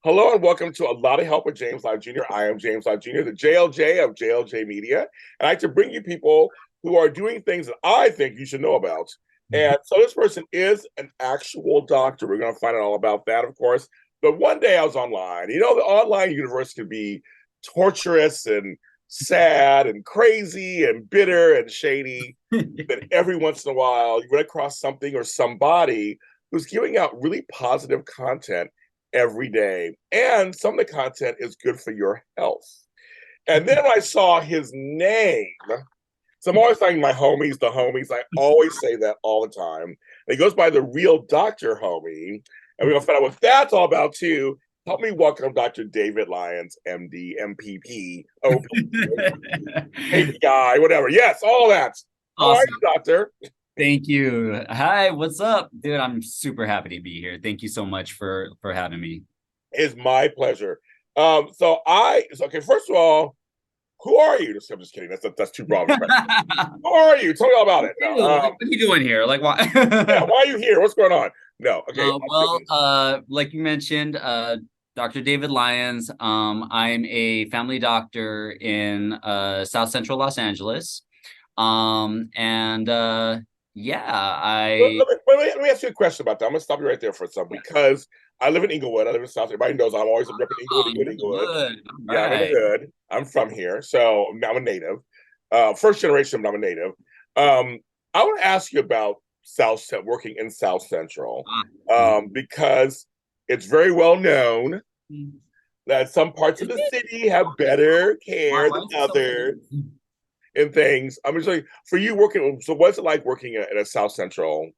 Hello and welcome to A Lot of Help with James Lott Jr. I am James Lott Jr., the JLJ of JLJ Media. And I like to bring you people who are doing things that I think you should know about. And so this person is an actual doctor. We're going to find out all about that, of course. But one day I was online. You know, the online universe can be torturous and sad and crazy and bitter and shady. But every once in a while, you run across something or somebody who's giving out really positive content every day. And some of the content is good for your health. And then I saw his name. So I'm always thanking my homies, the homies. I always say that all the time. And he goes by the real Dr. Homie. And we're going to find out what that's all about, too. Help me welcome Dr. David Lyons, MD, MPP, OP, API, whatever. Yes, all that. How are Awesome. you, Doctor? Thank you. Hi, what's up? Dude, I'm super happy to be here. Thank you so much for having me. It's my pleasure. Okay, first of all, who are you? I'm just kidding. That's too broad of a question. Who are you? Tell me all about it. No, What are you doing here? Like, why? yeah, why are you here? What's going on? No, okay. Like you mentioned, Dr. David Lyons. I'm a family doctor in South Central Los Angeles. And yeah, I Let me ask you a question about that. I'm gonna stop you right there for a second because I live in Inglewood. I live in South. Everybody knows I'm always repping Inglewood, oh, Inglewood, you're Inglewood. good. All Yeah, I'm in the right. hood. I'm from here, so I'm a native. First generation, but I'm a native. I want to ask you about working in South Central, Ah, mm, because it's very well known that some parts of Is the it? city have better Why, care why than is it so others big? and things. I'm just like, for you working, so what's it like working at a South Central?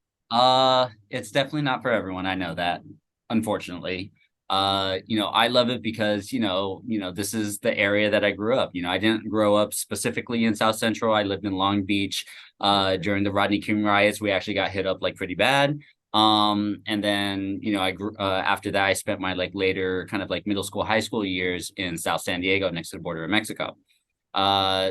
It's definitely not for everyone. I know that, unfortunately. I love it because, this is the area that I grew up. I didn't grow up specifically in South Central. I lived in Long Beach. During the Rodney King riots, we actually got hit up like pretty bad. And then, I grew after that, I spent my like later kind of like middle school, high school years in South San Diego next to the border of Mexico.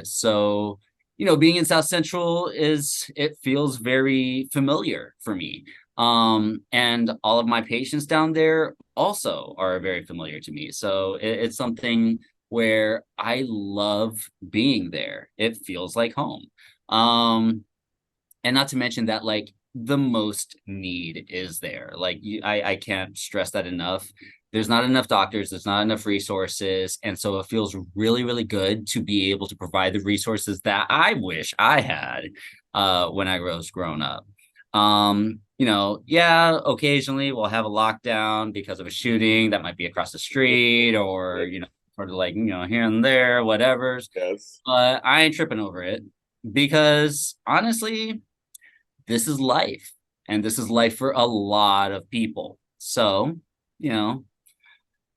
So being in South Central it feels very familiar for me. And all of my patients down there also are very familiar to me. So it's something where I love being there. It feels like home. Um, and not to mention that like the most need is there. Like I can't stress that enough. There's not enough doctors, there's not enough resources, and so it feels really really good to be able to provide the resources that I wish I had when I was growing up. Yeah, occasionally we'll have a lockdown because of a shooting that might be across the street, or sort of like here and there, whatever's. Yes. But I ain't tripping over it because honestly, this is life, and this is life for a lot of people. So, you know,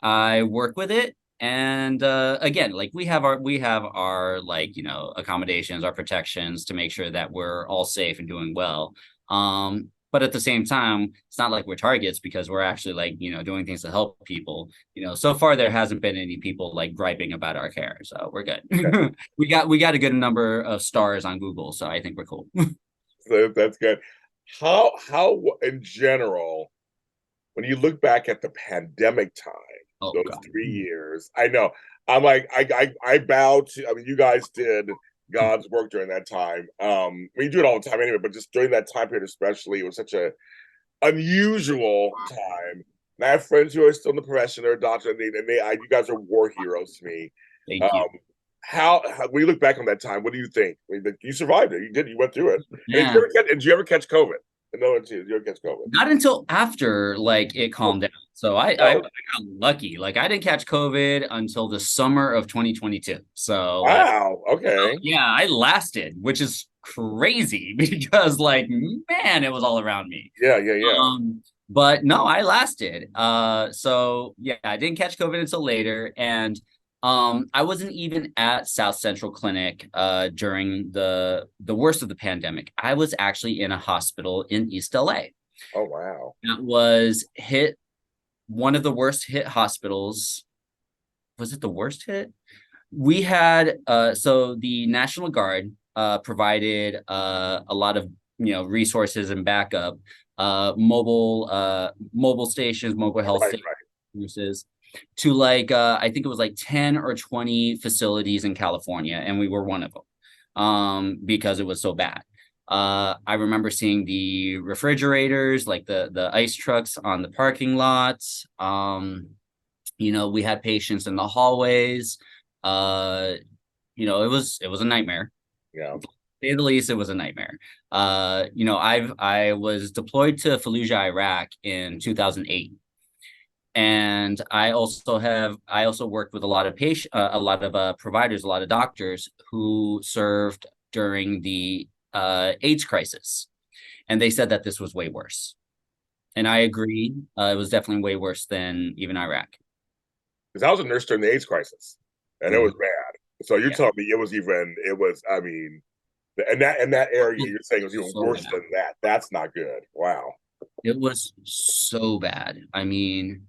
I work with it. And again, like we have our like, accommodations, our protections to make sure that we're all safe and doing well. But at the same time, it's not like we're targets because we're actually like, doing things to help people. So far there hasn't been any people like griping about our care. So we're good. Okay. We got a good number of stars on Google, so I think we're cool. So that's good. How in general, when you look back at the pandemic time, Oh those God. 3 years, I know I'm like I bow to. I mean, you guys did God's work during that time. We do it all the time anyway, but just during that time period, especially, it was such a unusual time. And I have friends who are still in the profession, they're doctors, you guys are war heroes to me. Um, Thank you. when you look back on that time, what do you think? I mean, you survived it. You went through it. Yeah. Did you ever catch COVID? No, did you ever catch COVID? Not until after like it calmed down. So I Oh, got lucky. Like I didn't catch COVID until the summer of 2022. So like wow. Okay. yeah, I lasted, which is crazy because like man, it was all around me. Yeah, yeah, yeah. But no, I lasted. So yeah, I didn't catch COVID until later, and I wasn't even at South Central Clinic during the worst of the pandemic. I was actually in a hospital in East LA. Oh, wow. That was hit one of the worst hit hospitals. Was it the worst hit? We had so the National Guard provided a lot of resources and backup, mobile stations, mobile health Right, stations, right. to like I think it was like 10 or 20 facilities in California, and we were one of them because it was so bad. I remember seeing the refrigerators, like the ice trucks on the parking lots. We had patients in the hallways. Uh, it was a nightmare. Yeah. To say the least, it was a nightmare. I was deployed to Fallujah, Iraq in 2008. And I also worked with a lot of providers, a lot of doctors who served during the AIDS crisis, and they said that this was way worse. And I agree, it was definitely way worse than even Iraq. Because I was a nurse during the AIDS crisis, and it was Mhm. bad. So you're Yeah, telling me it was. I mean, and that area you're saying was even so worse bad. than that. That's not good. Wow. It was so bad. I mean,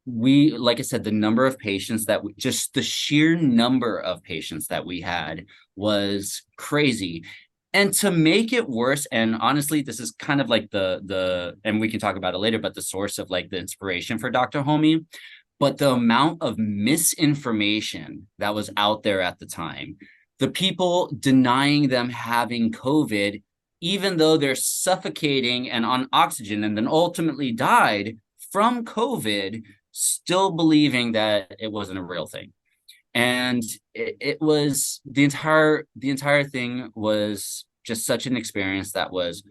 like I said, the number of patients just the sheer number of patients that we had was crazy. And to make it worse, and honestly, this is kind of like and we can talk about it later, but the source of like the inspiration for Dr. Homie, but the amount of misinformation that was out there at the time, the people denying them having COVID, even though they're suffocating and on oxygen and then ultimately died from COVID, still believing that it wasn't a real thing. And it was the entire thing was just such an experience that was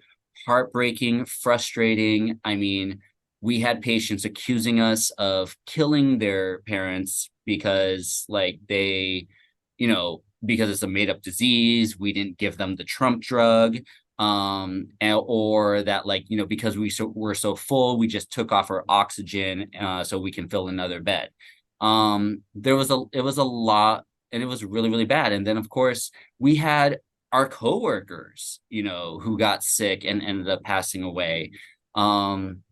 heartbreaking, frustrating. I mean, we had patients accusing us of killing their parents because because it's a made up disease, we didn't give them the Trump drug, or that, because we're so full, we just took off our oxygen so we can fill another bed. It was a lot, and it was really, really bad. And then of course we had our coworkers, who got sick and ended up passing away. um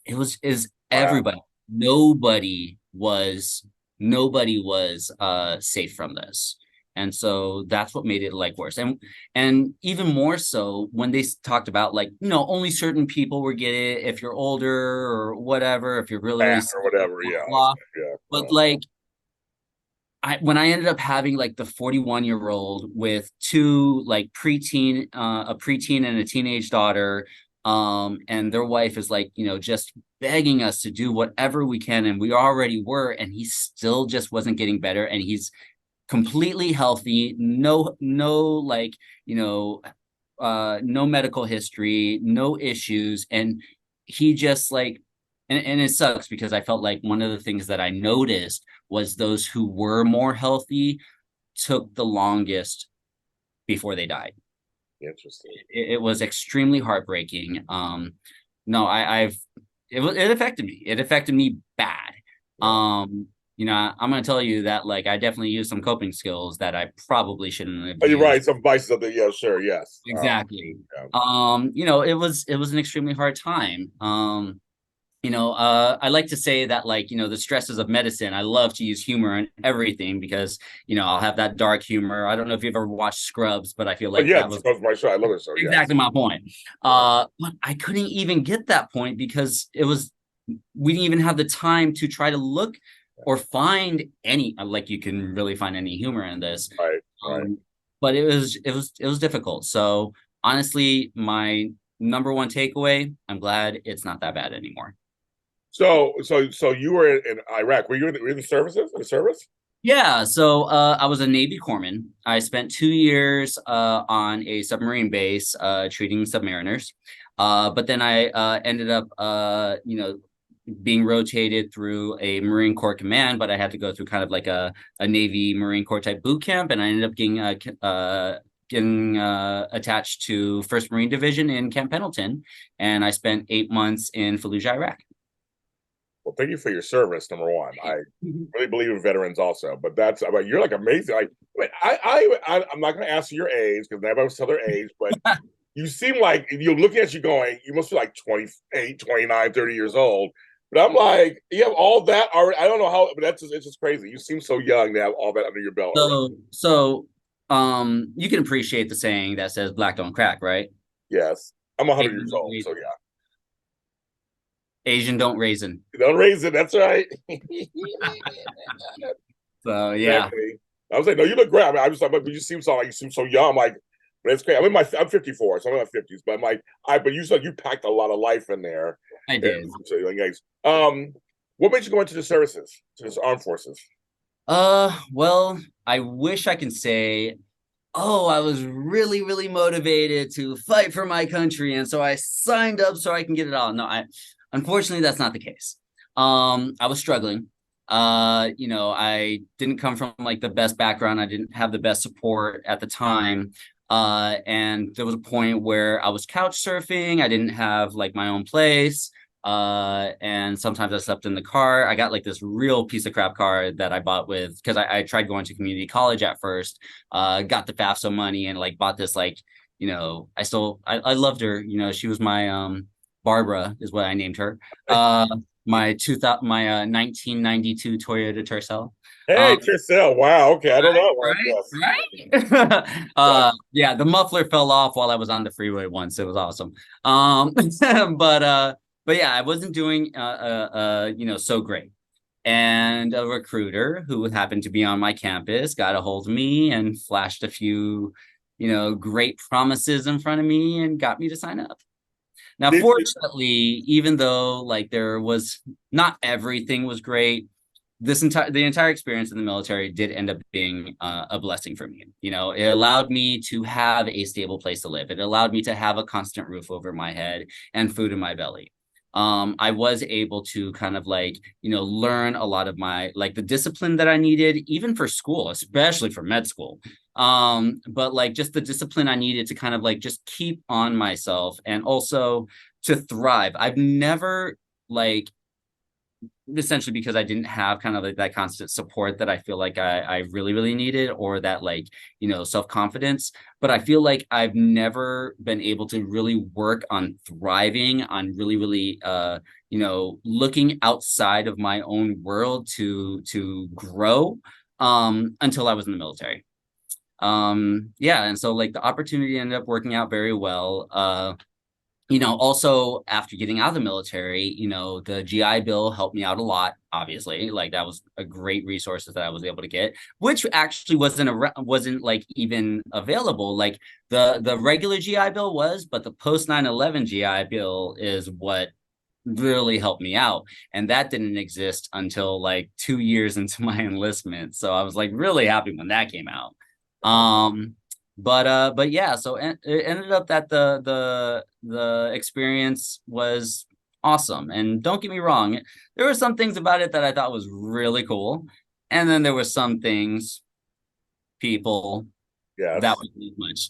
it was is Wow. everybody. Nobody was safe from this. And so that's what made it like worse. And even more so when they talked about, like, only certain people were get it, if you're older or whatever, if you're really, really Or sick, whatever. blah, Yeah. blah. Yeah. But like, when I ended up having like the 41-year-old with two, like, a preteen and a teenage daughter, and their wife is like, just begging us to do whatever we can, and we already were, and he still just wasn't getting better, and he's completely healthy, no, like, no medical history, no issues, and he just like, and it sucks because I felt like one of the things that I noticed was those who were more healthy took the longest before they died. Interesting. It was extremely heartbreaking. No, it affected me. It affected me bad. Yeah. I'm gonna tell you that, like, I definitely used some coping skills that I probably shouldn't have Oh, you're right. used. Some vices of the yeah, sure, yes. Exactly. Yeah. It was an extremely hard time. I like to say that, like, the stresses of medicine, I love to use humor in everything because, I'll have that dark humor. I don't know if you've ever watched Scrubs, but I feel But like yeah, that this was goes my show. I love it. So yes. exactly my point. Yeah. But I couldn't even get that point because we didn't even have the time to try to look or find any, like, you can really find any humor in this. Right. Right. Um, but it was difficult. So honestly, my number one takeaway, I'm glad it's not that bad anymore. So you were in Iraq. Were you in the services? In the service? Yeah, so I was a Navy corpsman. I spent 2 years on a submarine base treating submariners. But then I ended up, being rotated through a Marine Corps command, but I had to go through kind of like a Navy Marine Corps type boot camp, and I ended up getting attached to First Marine Division in Camp Pendleton, and I spent 8 months in Fallujah, Iraq. Well, thank you for your service. Number one, I really believe in veterans also. But that's, I mean, you're like amazing. Like, I mean, I'm not going to ask you your age because nobody wants to tell their age, but you seem like you're looking at you going, you must be like 28, 29, 30 years old. But I'm like, you have all that already. I don't know how, but it's just crazy. You seem so young to have all that under your belt already. So, you can appreciate the saying that says "black don't crack," right? Yes, I'm 100 years old, Exactly. so yeah. Asian don't raisin. Don't raise it. That's right. So yeah, Exactly. I was like, no, you look great. I mean, I was like, but you seem so like you seem so young. I'm like, but it's great. I'm 54, so I'm in my 50s. But I'm like, but you said you packed a lot of life in there. I And did. so, like, guys, what made you go into the services, to the armed forces? Well, I wish I can say, oh, I was really, really motivated to fight for my country, and so I signed up so I can get it all. No, unfortunately that's not the case. I was struggling. I didn't come from like the best background. I didn't have the best support at the time. And there was a point where I was couch surfing. I didn't have like my own place. And sometimes I slept in the car. I got like this real piece of crap car that I bought with because I tried going to community college at first, got the FAFSA money and like bought this like, I loved her. She was my Barbara is what I named her. My 2000 my 1992 Toyota Tercel. Hey, Um, Tercel. Wow. Okay, I don't know one. Yes. right. Yeah. Yeah, the muffler fell off while I was on the freeway once. It was awesome. But yeah, I wasn't doing so great. And a recruiter who happened to be on my campus got a hold of me and flashed a few, great promises in front of me and got me to sign up. Now, Did you, fortunately, even though like there was not everything was great, the entire experience in the military did end up being a blessing for me. It allowed me to have a stable place to live. It allowed me to have a constant roof over my head and food in my belly. I was able to kind of like, learn a lot of my like the discipline that I needed, even for school, especially for med school. But like just the discipline I needed to kind of like just keep on myself and also to thrive. I've never like essentially because I didn't have kind of like that constant support that I feel like I really, really needed or that like, self-confidence. But I feel like I've never been able to really work on thriving, on really, really looking outside of my own world to grow until I was in the military. Yeah, and so like the opportunity ended up working out very well. Also after getting out of the military, the GI Bill helped me out a lot, obviously. Like that was a great resource that I was able to get, which actually wasn't like even available. Like the regular GI Bill was, but the post 9/11 GI Bill is what really helped me out. And that didn't exist until like 2 years into my enlistment. So I was like really happy when that came out. Um, but yeah, so it ended up that the experience was awesome. And don't get me wrong, there were some things about it that I thought was really cool. And then there were some things, people that yes, was too much.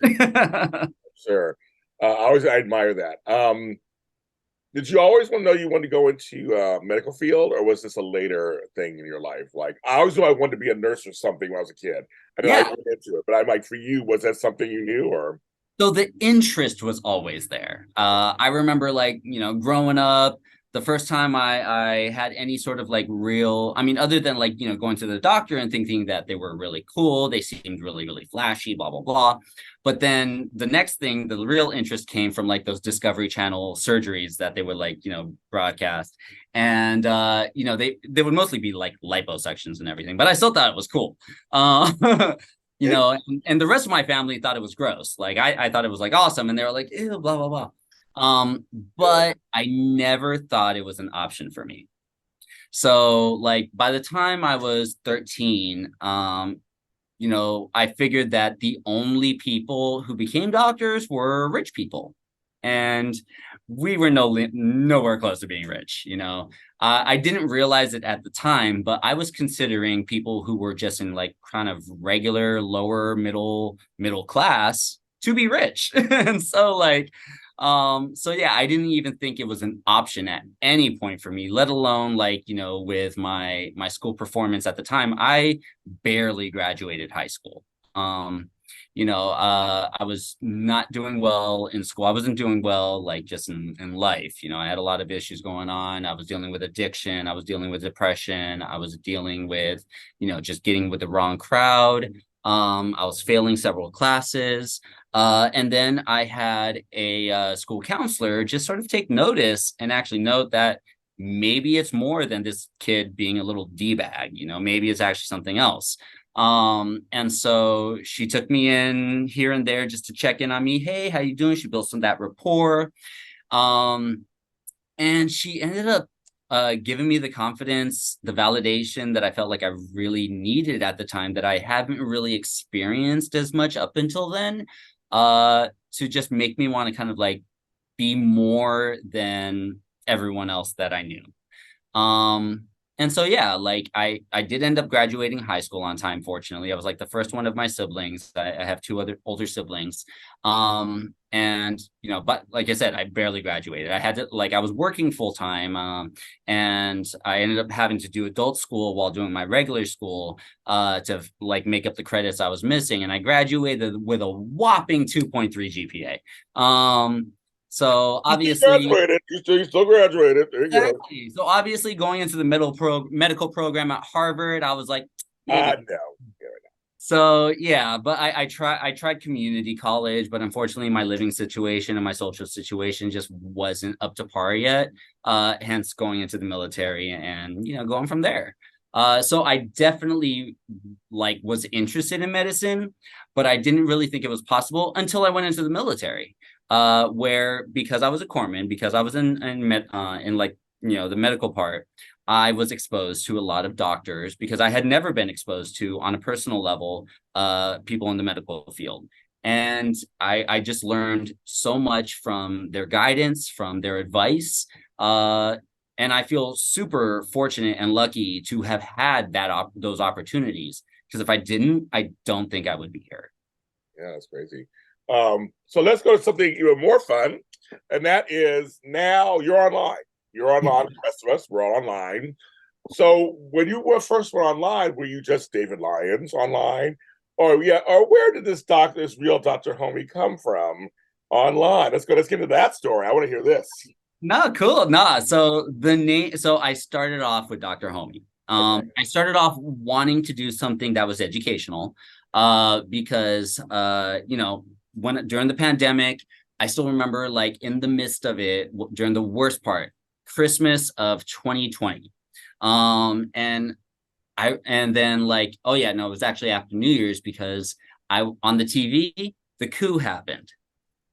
sure. I admire that. Did you always want to know you wanted to go into medical field, or was this a later thing in your life? Like I always knew I wanted to be a nurse or something when I was a kid, and then I Yeah. went into it. But I'm like, for you, was that something you knew, or So the interest was always there. I remember like, growing up, the first time I had any sort of like real, I mean, other than like, going to the doctor and thinking that they were really cool, they seemed really, really flashy, blah, blah, blah. But then the next thing, the real interest came from like those Discovery Channel surgeries that they would like, broadcast. And they would mostly be like liposections and everything, but I still thought it was cool. Uh, it? and the rest of my family thought it was gross. Like I thought it was like awesome, and they were like, ew, blah blah blah. Yeah, But I never thought it was an option for me. So like by the time I was 13, I figured that the only people who became doctors were rich people. And we were nowhere close to being rich, I didn't realize it at the time, but I was considering people who were just in like kind of regular lower middle class to be rich. And so like so yeah, I didn't even think it was an option at any point for me, let alone like, with my school performance at the time. I barely graduated high school. I was not doing well in school. I wasn't doing well, like just in life. I had a lot of issues going on. I was dealing with addiction. I was dealing with depression. I was dealing with, just getting with the wrong crowd. I was failing several classes. And then I had a school counselor just sort of take notice and actually note that maybe it's more than this kid being a little D-bag, maybe it's actually something else. And so she took me in here and there just to check in on me. Hey, how you doing? She built some of that rapport. Um, and she ended up giving me the confidence, the validation that I felt like I really needed at the time that I haven't really experienced as much up until then, to just make me want to kind of like be more than everyone else that I knew. Um, and so yeah, like I did end up graduating high school on time, fortunately. I was like the first one of my siblings. I have two other older siblings. And but like I said, I barely graduated. I had to like I was working full time, and I ended up having to do adult school while doing my regular school, to like make up the credits I was missing. And I graduated with a whopping 2.3 GPA. So You obviously, graduated. You still graduated. There you go. exactly. So obviously, going into the medical program at Harvard, I was like, maybe. No. So yeah, but I tried community college, but unfortunately, my living situation and my social situation just wasn't up to par yet. Hence, going into the military and going from there. So I definitely like was interested in medicine, but I didn't really think it was possible until I went into the military. Where because I was a corpsman, because I was in like the medical part, I was exposed to a lot of doctors because I had never been exposed to, on a personal level, people in the medical field. And I just learned so much from their guidance, from their advice. And I feel super fortunate and lucky to have had those opportunities. Because if I didn't, I don't think I would be here. Yeah, that's crazy. So let's go to something even more fun, and that is now you're online. You're online. The rest of us, we're all online. So when you were first went online, were you just David Lyons online, or yeah, or where did this real Dr. Homie come from online? Let's go. Let's get into that story. I want to hear this. No, cool. Nah. So the name, so I started off with Dr. Homie. Okay. I started off wanting to do something that was educational, because when during the pandemic, I still remember like in the midst of it, during the worst part, Christmas of 2020. And then like, oh yeah, no, it was actually after New Year's because I on the TV, the coup happened.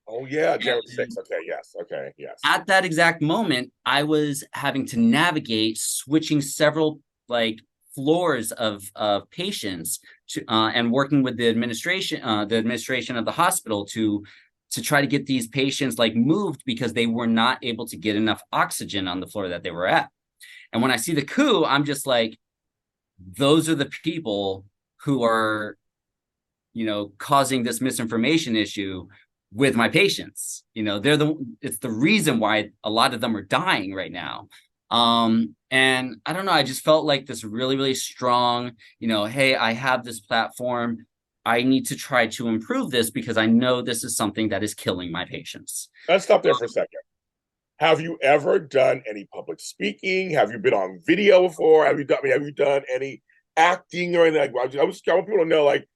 Oh yeah, January And 6th. Okay, yes. Okay, yes. at that exact moment, I was having to navigate switching several like floors of patients to and working with the administration of the hospital to try to get these patients like moved because they were not able to get enough oxygen on the floor that they were at. And when I see the coup, I'm just like, those are the people who are causing this misinformation issue with my patients. It's the reason why a lot of them are dying right now. And I don't know, I just felt like this really, really strong, hey, I have this platform. I need to try to improve this because I know this is something that is killing my patients. Let's stop there for a second. Have you ever done any public speaking? Have you been on video before? Have you done any acting or anything? I want people to know, like,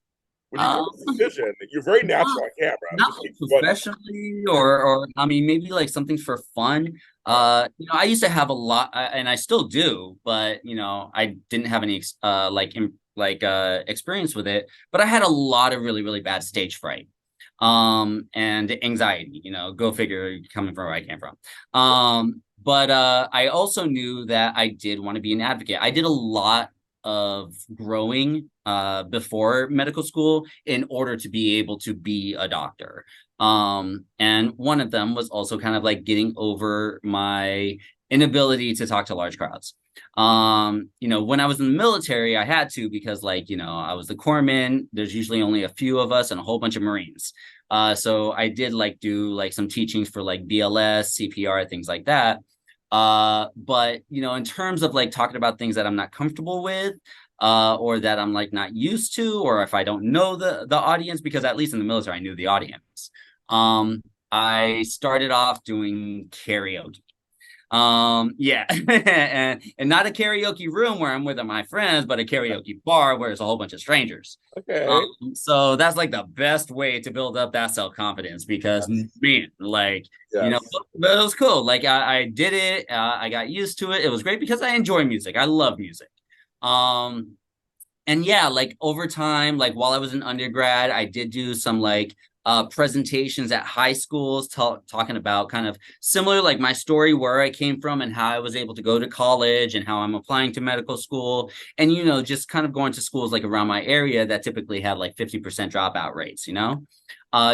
when you come to a Um, decision, you're very natural on camera. I'm Not just like, what? professionally, or I mean maybe like something for fun. I used to have a lot, and I still do, but I didn't have any experience with it, but I had a lot of really, really bad stage fright, and anxiety. Go figure, coming from where I came from. But I also knew that I did want to be an advocate. I did a lot of growing before medical school in order to be able to be a doctor. And one of them was also kind of like getting over my inability to talk to large crowds. When I was in the military, I had to because I was the corpsman. There's usually only a few of us and a whole bunch of Marines. So I did like do like some teachings for like BLS, CPR, things like that. But in terms of like talking about things that I'm not comfortable with, or that I'm like not used to, or if I don't know the audience, because at least in the military I knew the audience. I started off doing karaoke. Yeah. And not a karaoke room where I'm with my friends, but a karaoke bar where it's a whole bunch of strangers. Okay. So that's like the best way to build up that self-confidence because Yes. man, like, Yes. but it was cool. Like I did it, I got used to it. It was great because I enjoy music. I love music. Um, and yeah, like over time, like while I was an undergrad, I did do some like presentations at high schools talking about kind of similar like my story where I came from and how I was able to go to college and how I'm applying to medical school and just kind of going to schools like around my area that typically had like 50% dropout rates,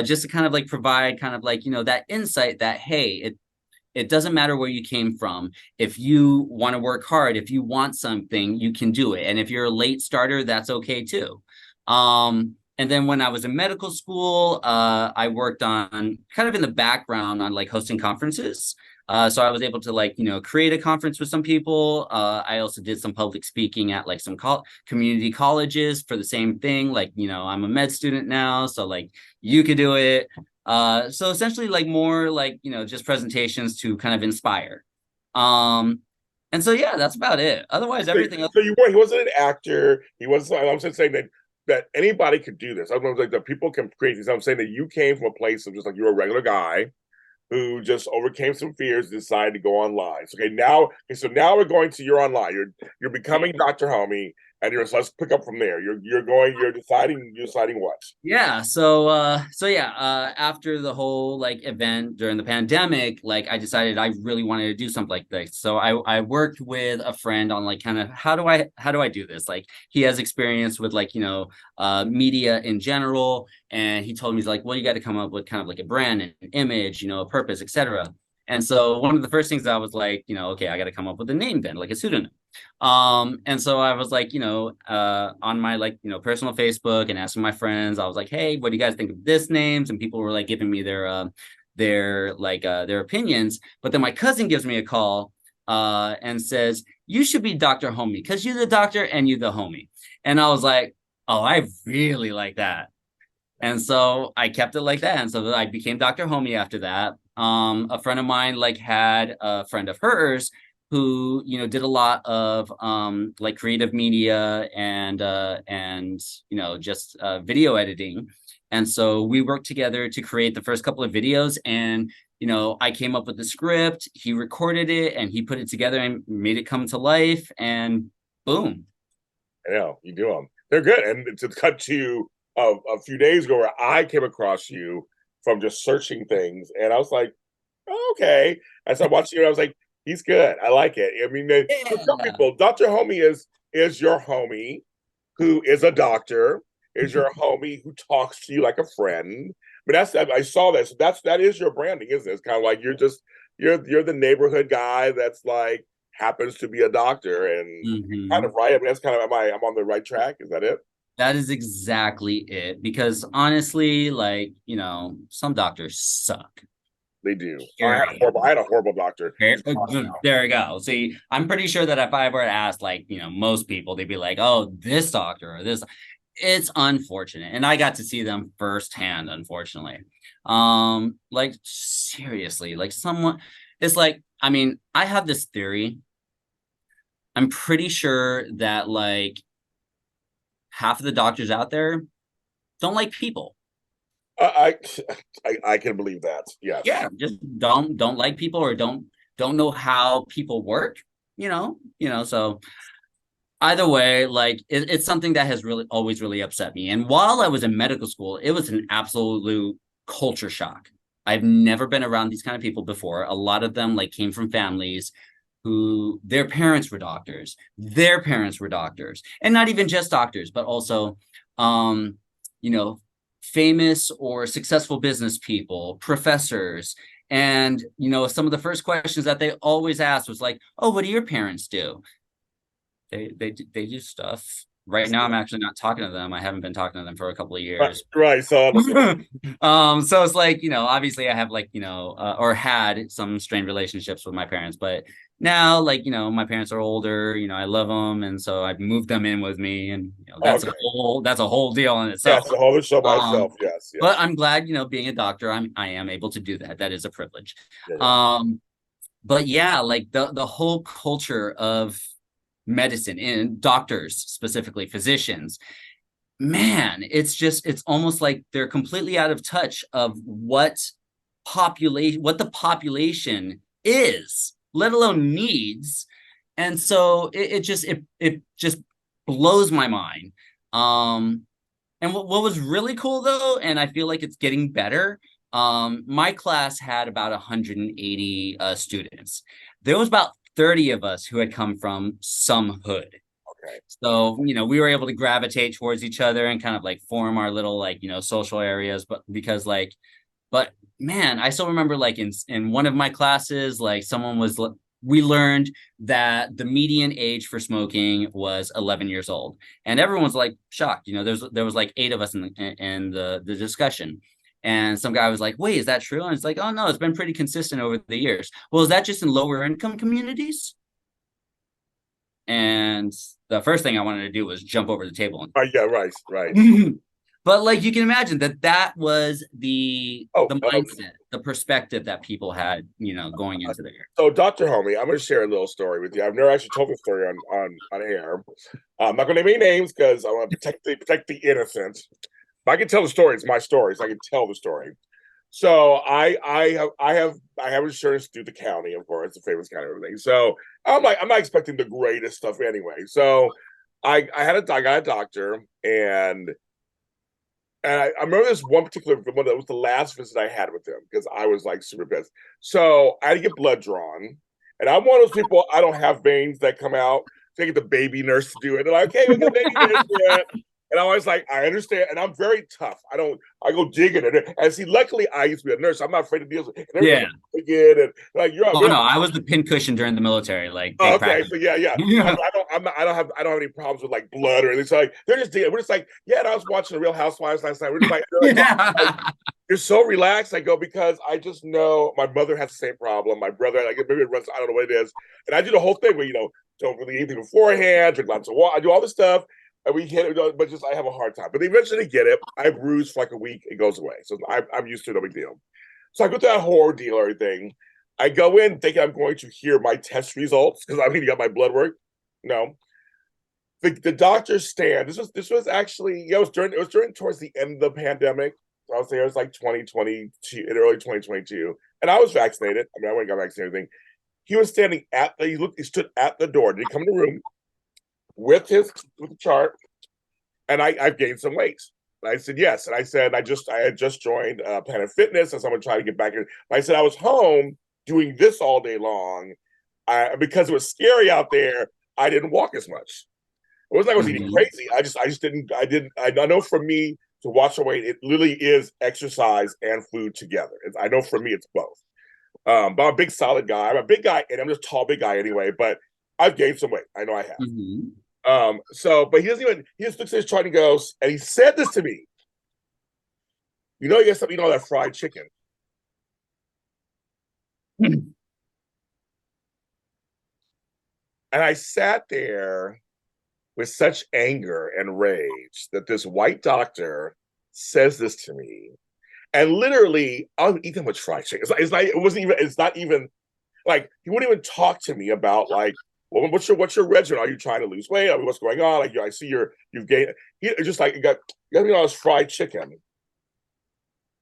just to kind of like provide kind of like that insight that hey, it doesn't matter where you came from. If you want to work hard, if you want something, you can do it. And if you're a late starter, that's okay too. And then when I was in medical school, I worked on kind of in the background on like hosting conferences. So I was able to like, create a conference with some people. I also did some public speaking at like some community colleges for the same thing. Like, I'm a med student now, so like you could do it. So essentially like more like, just presentations to kind of inspire. Um, and so yeah, that's about it. Otherwise, So, everything else. so you weren't. He wasn't an actor. He wasn't. I'm just saying that anybody could do this. I don't know, like that people can create these. I'm saying that you came from a place of just like you're a regular guy who just overcame some fears, decided to go online. So, so now we're going to you're online. You're becoming Dr. Homie, and so let's pick up from there. You're deciding what? Yeah, so yeah, after the whole like event during the pandemic, like I decided I really wanted to do something like this. So I worked with a friend on like kind of how do I do this? Like he has experience with like, media in general, and he told me he's like, well, you got to come up with kind of like a brand and an image, a purpose, etc. And so one of the first things I was like, okay, I got to come up with a name then, like a pseudonym. And so I was like, on my like, personal Facebook and asking my friends, I was like, hey, what do you guys think of this names? And people were like giving me their opinions. But then my cousin gives me a call and says, you should be Dr. Homie because you're the doctor and you're the homie. And I was like, oh, I really like that. And so I kept it like that. And so I became Dr. Homie after that. A friend of mine like had a friend of hers who, did a lot of like creative media and just video editing. And so we worked together to create the first couple of videos and I came up with the script, he recorded it and he put it together and made it come to life and boom. I know you do them. They're good. And to cut to a few days ago, where I came across you from just searching things, and I was like, oh, okay. As I watched you, I was like, he's good. I like it. I mean, for some Yeah. people, Doctor Homie is your homie who is a doctor, is your homie who talks to you like a friend. But I saw that. So that is your branding, isn't it? It's kind of like you're the neighborhood guy that's like happens to be a doctor and kind Mm-hmm. of right. I mean, that's kind of I'm on the right track. Is that it? That is exactly it. Because honestly, like, some doctors suck. They do. Period. I had a horrible doctor. There He's gone now. there we go. See, I'm pretty sure that if I were to ask, like, most people, they'd be like, oh, this doctor or this. It's unfortunate. And I got to see them firsthand, unfortunately. Like, seriously, like, someone, it's like, I mean, I have this theory. I'm pretty sure that, like, half of the doctors out there don't like people. I, I can believe that. Yes. Yeah, just don't like people or don't know how people work, so either way, like it's something that has really always really upset me. And while I was in medical school, it was an absolute culture shock. I've never been around these kind of people before. A lot of them like came from families who their parents were doctors, their parents were doctors, and not even just doctors, but also you know famous or successful business people, professors. And some of the first questions that they always asked was like, oh, what do your parents do? They do stuff. Right now I'm actually not talking to them. I haven't been talking to them for a couple of Right. years. Right. So So it's like, obviously I have like, or had some strained relationships with my parents, but now like, my parents are older, I love them. And so I've moved them in with me and okay. that's a whole deal in Yes, itself. the whole show by Um, itself. Yes. but Yes. I'm glad, being a doctor, I am able to do that. That is a privilege. Yeah. Yeah. Um, but yeah, like the whole culture of medicine and doctors, specifically physicians, man, it's almost like they're completely out of touch of what the population is, let alone needs. And so it just blows my mind. And what was really cool though, and I feel like it's getting better, my class had about 180 students. There was about 30 of us who had come from some hood. Okay. So, we were able to gravitate towards each other and kind of like form our little like, social areas, but because like, but man, I still remember like in one of my classes, like we learned that the median age for smoking was 11 years old, and everyone's like shocked. There was like 8 of us in the discussion, and some guy was like, "Wait, is that true?" And it's like, "Oh no, it's been pretty consistent over the years." Well, is that just in lower income communities? And the first thing I wanted to do was jump over the table Yeah, right, right. But like you can imagine that was the Oh, mindset, the perspective that people had, going into there. so Dr. Homie, I'm going to share a little story with you. I've never actually told the story on air. I'm not going to name any names because I want to protect the innocent. If I can tell the story, it's my story, so I can tell the story. So I have insurance through the county, of course, the famous county and everything. So I'm not expecting the greatest stuff anyway. So I got a doctor, and I remember this one particular one that was the last visit I had with him because I was like super pissed. So I had to get blood drawn, and I'm one of those people. I don't have veins that come out. So I get the baby nurse to do it. They're like, "Okay, we got the baby nurse yet." And I was like, I understand, and I'm very tough. I go digging it. And see, luckily, I used to be a nurse. I'm not afraid to deal with it. And Yeah. again, and like Oh no, I was the pincushion during the military, like big okay, practice. so yeah. Yeah. I don't have any problems with like blood or anything. So like they're just we're just like, yeah. And I was watching the Real Housewives last night. We're just like, like, Yeah. you're so relaxed. I go because I just know my mother has the same problem. My brother, like maybe it runs. I don't know what it is. And I do the whole thing where don't really eat anything beforehand, drink lots of water. I do all this stuff, and we hit it, but just I have a hard time. But they eventually get it. I bruise for like a week. It goes away. So I'm used to it. No big deal. So I go through that horror deal or everything. I go in thinking I'm going to hear my test results because I mean, you got my blood work. No, the doctors stand. This was actually it was during towards the end of the pandemic. So I would say it was like 2022 in early 2022, and I was vaccinated. I mean, I went and got vaccinated. Everything. He was standing he stood at the door. Did he come in the room with the chart? And I've gained some weight. And I said yes, and I said I had just joined Planet Fitness, and someone tried to get back in. I said I was home doing this all day long. Because it was scary out there, I didn't walk as much. It wasn't like I was eating crazy. I just didn't. I know for me to watch the weight, it literally is exercise and food together. I know for me, it's both. But I'm a big, solid guy. I'm a big guy, and I'm just a tall, big guy anyway. But I've gained some weight. I know I have. But he doesn't even. He just looks at his chart and goes, and he said this to me. You know, you got something. You know that fried chicken. And I sat there with such anger and rage that this white doctor says this to me. And literally, I'll eat that much fried chicken. It's not even like he wouldn't even talk to me about like, well, what's your regimen? Are you trying to lose weight? I mean, what's going on? Like, I see you've gained. He just like you got me on this fried chicken.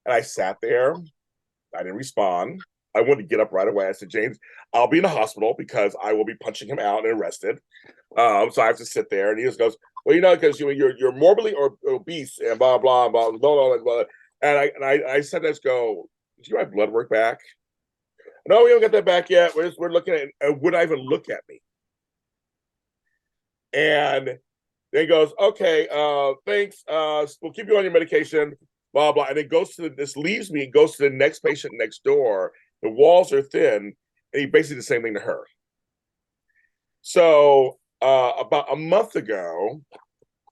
And I sat there. I didn't respond. I wanted to get up right away. I said, James, I'll be in the hospital because I will be punching him out and arrested. So I have to sit there. And he just goes, well, because you're morbidly obese and blah, blah, blah, blah, blah, blah. And I said, let's go, do you have blood work back? No, we don't get that back yet. We're looking at it. Would I even look at me? And then he goes, okay, thanks. We'll keep you on your medication, blah, blah. And it leaves me and goes to the next patient next door. The walls are thin, and he basically did the same thing to her. So about a month ago,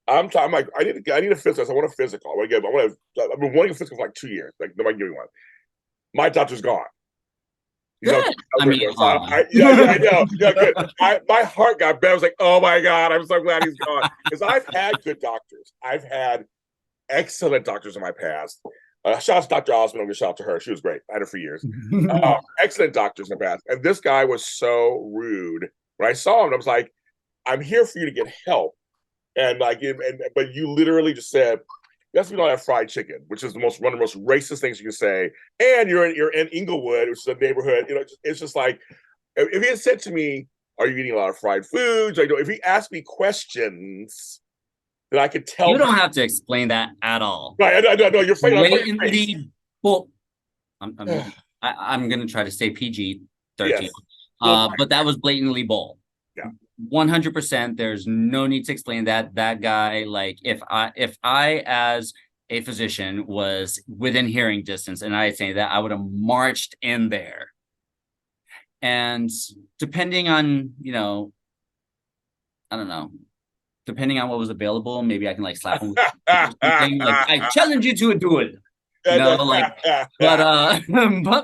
I'm like, I need a physical. I want a physical. I've been wanting a physical for like 2 years. Like nobody give me one. My doctor's gone. Good. I mean, I know. Yeah, good. My heart got bad. I was like, oh my God, I'm so glad he's gone. Because I've had good doctors. I've had excellent doctors in my past. Shout out to Dr. Osmond. I'm going to shout out to her. She was great. I had her for years. Excellent doctors in the past. And this guy was so rude. When I saw him, I was like, I'm here for you to get help. And like, but you literally just said, yes, we don't have fried chicken, which is one of the most racist things you can say. And you're in Inglewood, which is a neighborhood. It's just like, if he had said to me, "Are you eating a lot of fried foods?" If he asked me questions, then I could tell. You don't have to explain that at all. Right? No, you're fighting. Blatantly, well, I'm going to try to stay PG-13, yes. but that was blatantly bull. Yeah. 100%. There's no need to explain that. That guy, like, if I as a physician was within hearing distance and I say that, I would have marched in there. And depending on, I don't know, depending on what was available, maybe I can like slap him with something. Like, I challenge you to a duel. But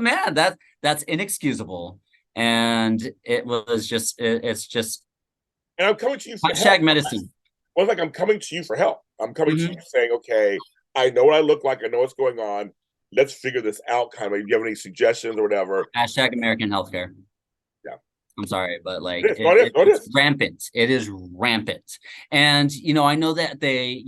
man, that's inexcusable. And it's just and I'm coming to you for hashtag medicine. Well, it's like I'm coming to you for help. I'm coming to you saying, okay, I know what I look like, I know what's going on. Let's figure this out. Kind of, do you have any suggestions or whatever? Hashtag American healthcare. Yeah. I'm sorry, but like it's rampant. It is rampant. And, I know that they,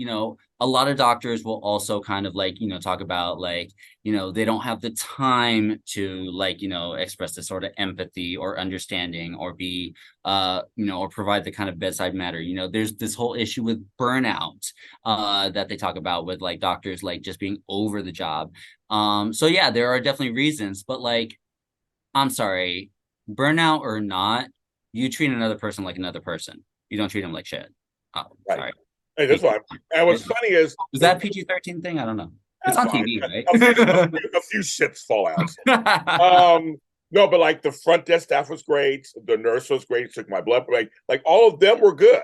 a lot of doctors will also kind of like, talk about like, they don't have the time to like, express this sort of empathy or understanding or be, or provide the kind of bedside manner. There's this whole issue with burnout that they talk about with like doctors, like just being over the job. So yeah, there are definitely reasons, but like, I'm sorry, burnout or not, you treat another person like another person. You don't treat them like shit. Oh, right. Sorry. Hey, that's why. And what's funny is that PG-13 thing? I don't know. It's on TV, right? A few ships fall out. No, but like the front desk staff was great. The nurse was great. Took my blood. Like all of them were good.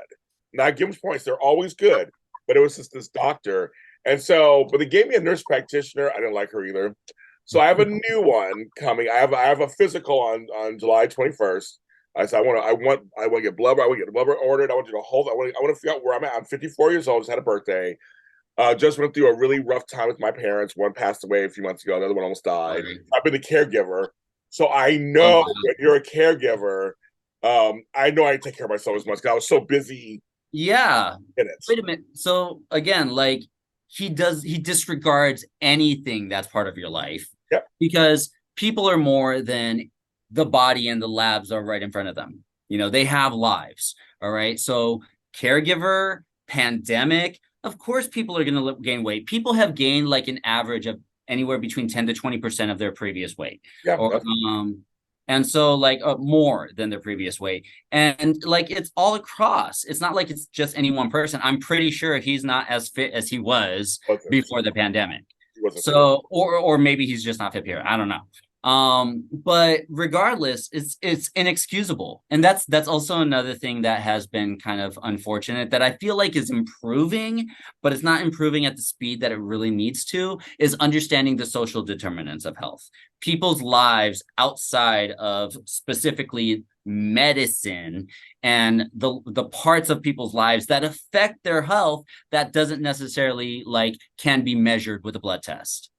Now I give them points. They're always good. But it was just this doctor. And so, but they gave me a nurse practitioner. I didn't like her either. So I have a new one coming. I have a physical on July 21st. I said I want to get blood. I want to get the blood ordered. I want you to hold. I want to figure out where I'm at. I'm 54 years old. Just had a birthday. Just went through a really rough time with my parents. One passed away a few months ago. Another one almost died. I've been a caregiver, so I know when you're a caregiver. I know I didn't take care of myself as much because I was so busy. Yeah. Wait a minute. So again, like he disregards anything that's part of your life. Yep. Because people are more than the body and the labs are right in front of them. They have lives. All right. So caregiver, pandemic, of course, people are going to gain weight. People have gained like an average of anywhere between 10 to 20% of their previous weight. Yeah. And so like more than their previous weight. And like, it's all across. It's not like it's just any one person. I'm pretty sure he's not as fit as he was before the pandemic. So, or maybe he's just not fit here. I don't know. But regardless, it's inexcusable. And that's also another thing that has been kind of unfortunate that I feel like is improving, but it's not improving at the speed that it really needs to, is understanding the social determinants of health. People's lives outside of specifically medicine and the parts of people's lives that affect their health that doesn't necessarily like can be measured with a blood test.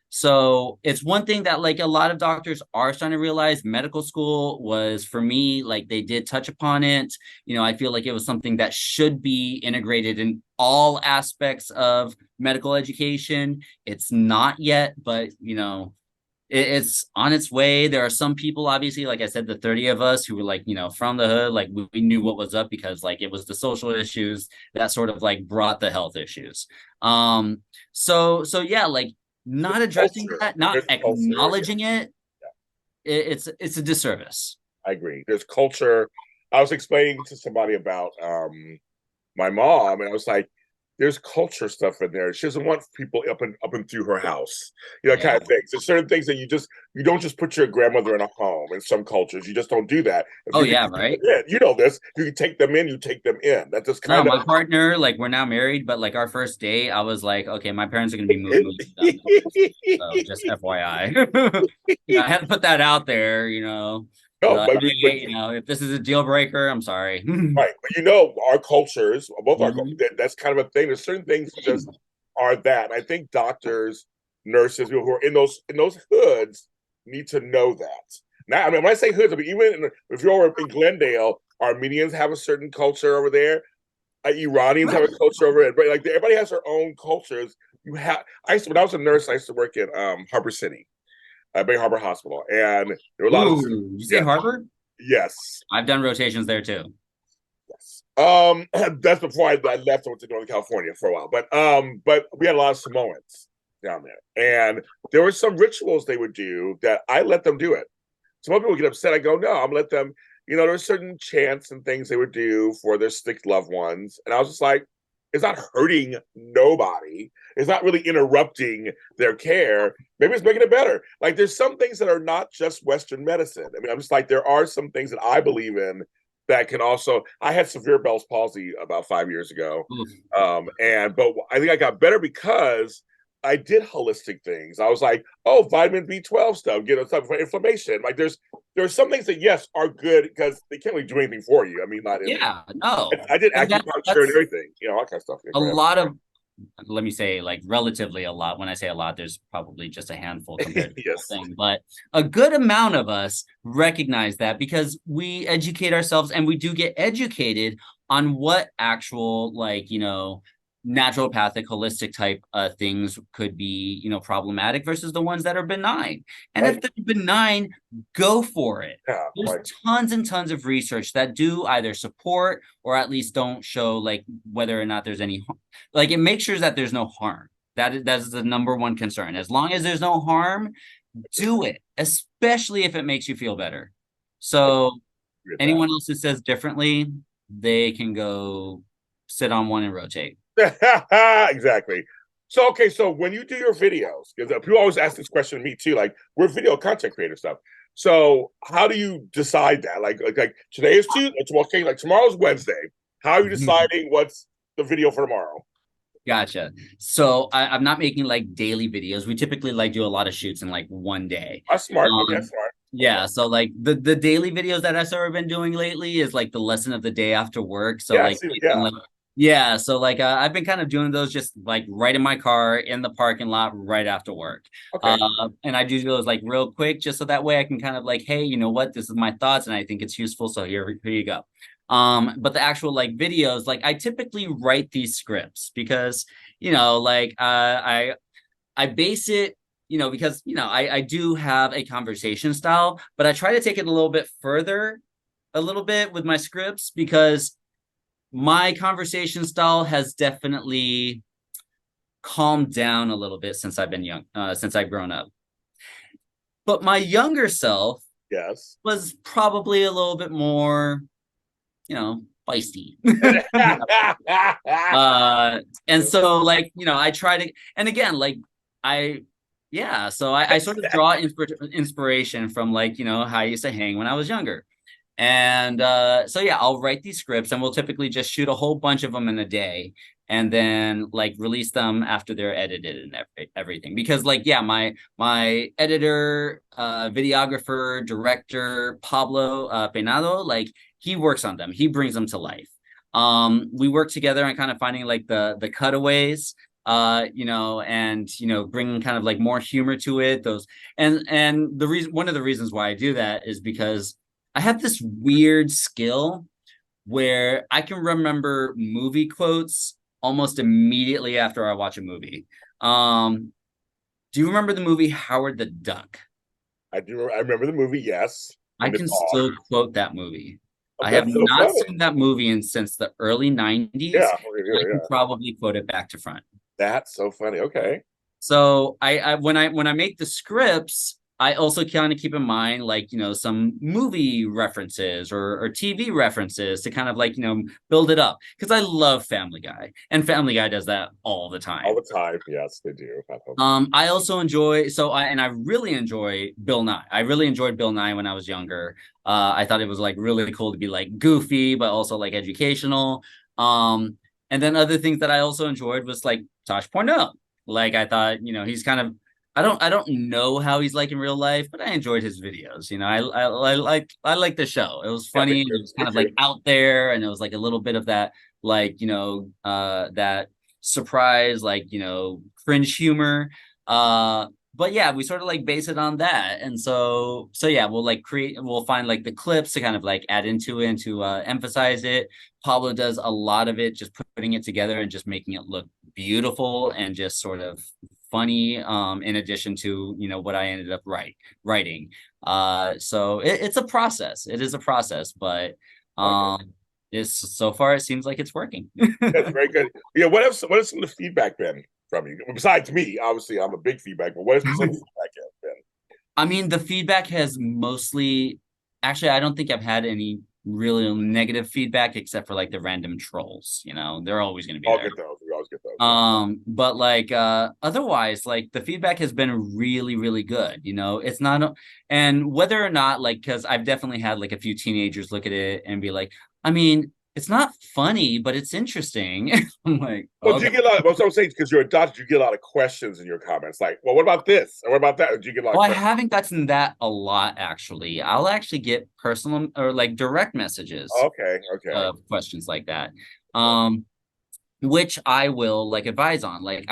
So it's one thing that like a lot of doctors are starting to realize. Medical school was, for me, like they did touch upon it. I feel like it was something that should be integrated in all aspects of medical education. It's not yet, but it's on its way. There are some people, obviously, like I said, the 30 of us who were like, from the hood, like we knew what was up because like it was the social issues that sort of like brought the health issues. So yeah, like not addressing that, not acknowledging it, it's a disservice. I agree. There's culture. I was explaining to somebody about my mom, and I was like, there's culture stuff in there. She doesn't want people up and through her house, kind of things. There's certain things that you don't just put your grandmother in a home. In some cultures, you just don't do that. Right. You know this. You can take them in. You take them in. That's just kind of. My partner, like we're now married, but like our first date, I was like, okay, my parents are going to be moving. So just FYI, I had to put that out there. No, but if this is a deal breaker, I'm sorry. Right, but our cultures, both our cultures, that's kind of a thing. There's certain things that just are that. And I think doctors nurses, people who are in those hoods need to know that. Now, I mean, when I say hoods, I mean if you're over in Glendale, Armenians have a certain culture over there. Iranians have a culture over it, but like everybody has their own cultures. You have. When I was a nurse, I used to work in Harbor City, Bay Harbor Hospital, and there were a lot of Ooh, you say yeah, Harvard? yes, I've done rotations there too. yes. That's before I left. I went to Northern California for a while, but we had a lot of Samoans down there, and there were some rituals they would do that I let them do it. Some people would get upset. I go, no, I'm gonna let them. There's certain chants and things they would do for their sick loved ones, and I was just like, it's not hurting nobody. It's not really interrupting their care. Maybe it's making it better. Like there's some things that are not just Western medicine. I mean, I'm just like there are some things that I believe in that can also. I had severe Bell's palsy about 5 years ago, Oof. but I think I got better because I did holistic things. I was like, oh, vitamin B12 stuff, stuff for inflammation. Like there's some things that yes are good because they can't really do anything for you. I mean, not in. Yeah, no. I did And acupuncture and everything, all that kind of stuff. Yeah, a lot of, let me say, like relatively a lot. When I say a lot, there's probably just a handful compared to the yes. whole thing. But a good amount of us recognize that because we educate ourselves and we do get educated on what actual, like, naturopathic, holistic type things could be, problematic versus the ones that are benign. And Right. if they're benign, go for it. Yeah, There's right. tons and tons of research that do either support or at least don't show like whether or not there's any like it makes sure that there's no harm. That's the number one concern. As long as there's no harm, do it, especially if it makes you feel better. So anyone else who says differently, they can go sit on one and rotate. Exactly. So okay, so when you do your videos, because people always ask this question to me too, like we're video content creator stuff. So how do you decide that? Like today is Tuesday, okay, like tomorrow's Wednesday. How are you deciding what's the video for tomorrow? Gotcha. So I'm not making like daily videos. We typically like do a lot of shoots in like one day. That's smart. Okay, that's smart. Yeah, so like the daily videos that I've sort of been doing lately is like the lesson of the day after work. So Yeah, I like, see. Yeah. yeah, so like I've been kind of doing those just like right in my car in the parking lot right after work. Okay. And I do those like real quick just so that way I can kind of like, hey, you know what? This is my thoughts and I think it's useful. So here you go. But the actual like videos, like I typically write these scripts because, like I base it, because, I do have a conversation style, but I try to take it a little bit further, a little bit with my scripts because my conversation style has definitely calmed down a little bit since I've been young, since I've grown up. But my younger self Yes. was probably a little bit more, feisty. And so like, I try to, and again, like so I sort of draw inspiration from like, how I used to hang when I was younger. And so yeah, I'll write these scripts and we'll typically just shoot a whole bunch of them in a day and then like release them after they're edited and everything. Because like, yeah, my editor, videographer, director, Pablo Peinado, like he works on them. He brings them to life. We work together on kind of finding like the cutaways, and bringing kind of like more humor to it. And the reason, one of the reasons why I do that is because I have this weird skill where I can remember movie quotes almost immediately after I watch a movie. Do you remember the movie Howard the Duck? I do. I remember the movie. Yes. I can still quote that movie. I have That's so not funny. seen that movie since the early 90s. Yeah. I can probably quote it back to front. That's so funny. Okay. So I when I make the scripts, I also kind of keep in mind like, some movie references or TV references to kind of like, build it up. Because I love Family Guy. And Family Guy does that all the time. All the time. Yes, they do. I also enjoy I really enjoy Bill Nye. I really enjoyed Bill Nye when I was younger. I thought it was like really cool to be like goofy, but also like educational. And then other things that I also enjoyed was like Tosh Pornell. Like I thought, he's kind of I don't know how he's like in real life, but I enjoyed his videos. I like the show. It was funny. It was kind of like out there, and it was like a little bit of that, like that surprise, like cringe humor. But yeah, we sort of like base it on that. And so yeah, we'll find like the clips to kind of like add into it and to emphasize it. Pablo does a lot of it, just putting it together and just making it look beautiful and just sort of funny, in addition to, what I ended up writing. So it's a process. It is a process, but Okay. it's so far it seems like it's working. That's very good. Yeah, what has some of the feedback been from you? Besides me, obviously I'm a big feedback, but what has some of the feedback been? I mean, the feedback has mostly, actually, I don't think I've had any really negative feedback except for like the random trolls, they're always going to be I'll there. get those. We always get those. But like otherwise, like the feedback has been really, really good. It's not, and whether or not, like, because I've definitely had like a few teenagers look at it and be like, I mean, it's not funny, but it's interesting. I'm like, Well, do okay. you get a lot of, what I'm saying, because you're a doctor, you get a lot of questions in your comments, like, well, what about this? Or what about that? Do you get a lot Oh, of I questions? haven't gotten that a lot actually. I'll actually get personal or like direct messages Okay, okay. of questions like that. Um, which I will like advise on. Like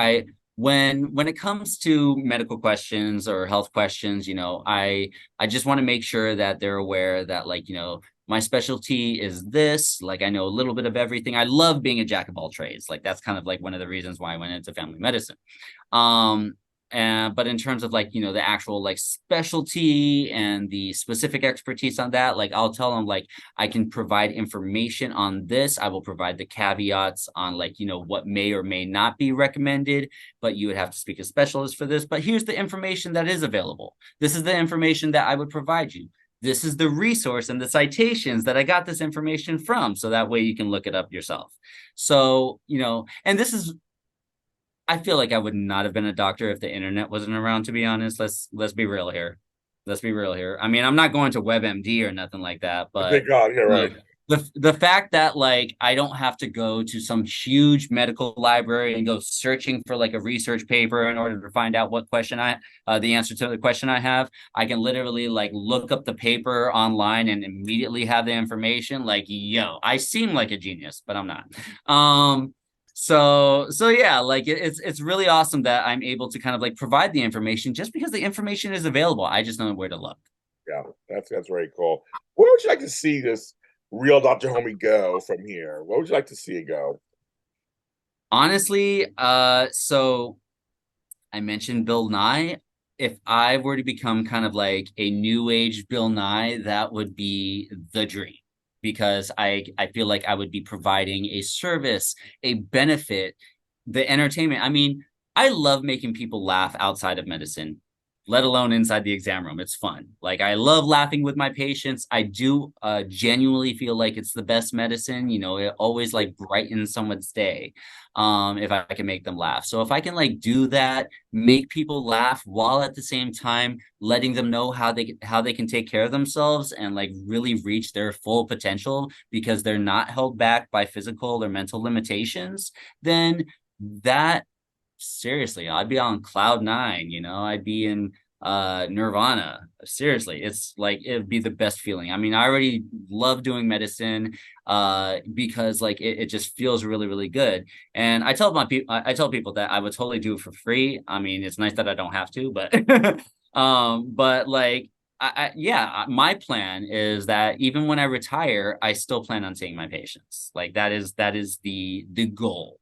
when it comes to medical questions or health questions, I just want to make sure that they're aware that like, my specialty is this, like I know a little bit of everything. I love being a jack of all trades. Like that's kind of like one of the reasons why I went into family medicine. Um, and but in terms of like, the actual like specialty and the specific expertise on that, like I'll tell them like I can provide information on this. I will provide the caveats on like, what may or may not be recommended, but you would have to speak to a specialist for this. But here's the information that is available. This is the information that I would provide you. This is the resource and the citations that I got this information from. So that way you can look it up yourself. So, and this is, I feel like I would not have been a doctor if the internet wasn't around, to be honest. Let's be real here. Let's be real here. I mean, I'm not going to WebMD or nothing like that, but Thank God, yeah, right. look, the fact that like I don't have to go to some huge medical library and go searching for like a research paper in order to find out what question the answer to the question I have. I can literally like look up the paper online and immediately have the information. Like, yo, I seem like a genius, but I'm not. So yeah, like it's really awesome that I'm able to kind of like provide the information just because the information is available. I just know where to look. Yeah, that's very cool. Where would you like to see this real Dr. Homie go from here? Where would you like to see it go? Honestly, so I mentioned Bill Nye. If I were to become kind of like a new age Bill Nye, that would be the dream because I feel like I would be providing a service, a benefit, the entertainment. I mean, I love making people laugh outside of medicine, let alone inside the exam room. It's fun. Like I love laughing with my patients. I do genuinely feel like it's the best medicine. It always like brightens someone's day, if I can make them laugh. So if I can like do that, make people laugh while at the same time letting them know how they can take care of themselves and like really reach their full potential because they're not held back by physical or mental limitations, then that seriously, I'd be on cloud nine, I'd be in nirvana. Seriously, it's like it'd be the best feeling. I mean, I already love doing medicine because like it just feels really, really good. And I tell people that I would totally do it for free. I mean, it's nice that I don't have to, but but like yeah, my plan is that even when I retire, I still plan on seeing my patients. Like that is the goal.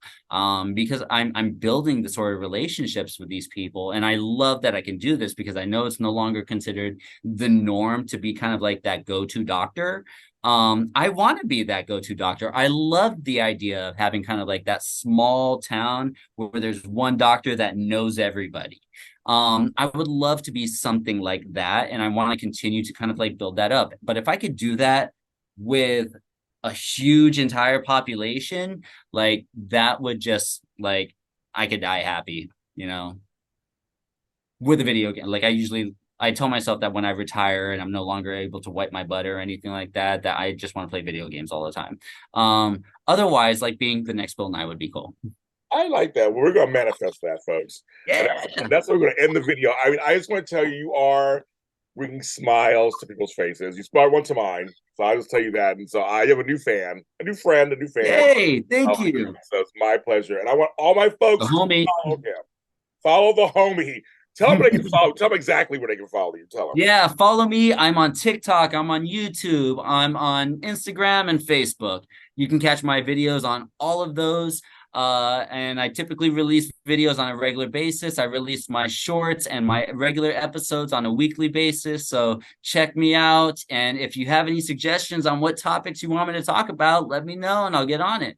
Because I'm building the sort of relationships with these people, and I love that I can do this because I know it's no longer considered the norm to be kind of like that go-to doctor. I want to be that go-to doctor. I love the idea of having kind of like that small town where there's one doctor that knows everybody. I would love to be something like that, and I want to continue to kind of like build that up. But if I could do that with a huge entire population, like that would just like I could die happy, with a video game. Like I tell myself that when I retire and I'm no longer able to wipe my butt or anything like that, that I just want to play video games all the time. Otherwise, like being the next Bill Nye would be cool. I like that. Well, we're going to manifest that, folks. And Yeah. that's how we're going to end the video. I mean, I just want to tell you, you are bringing smiles to people's faces. You brought one to mine. So I'll just tell you that. And so I have a new fan, a new friend, a new fan. Yay. Thank you. So it's my pleasure. And I want all my The folks to homie. follow him. Follow the homie. Tell them where they can follow. Tell them exactly where they can follow you. Tell them. Yeah, follow me. I'm on TikTok. I'm on YouTube. I'm on Instagram and Facebook. You can catch my videos on all of those. And I typically release videos on a regular basis. I release my shorts and my regular episodes on a weekly basis. So check me out. And if you have any suggestions on what topics you want me to talk about, let me know and I'll get on it.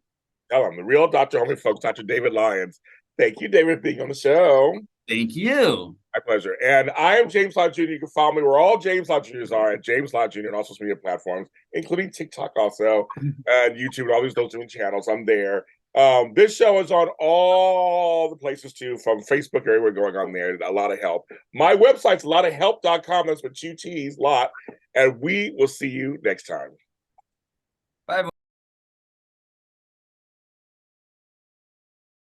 Tell them. The real Dr. Homie, folks, Dr. David Lyons. Thank you, David, for being on the show. Thank you. My pleasure. And I am James Lott Jr. You can follow me where all James Lott Jr.'s are at James Lott Jr. and all social media platforms, including TikTok also, and YouTube and all these doing channels. I'm there. This show is on all the places too, from Facebook, everywhere going on there. A lot of help. My website's lottofhelp.com. That's with two T's, Lott. And we will see you next time.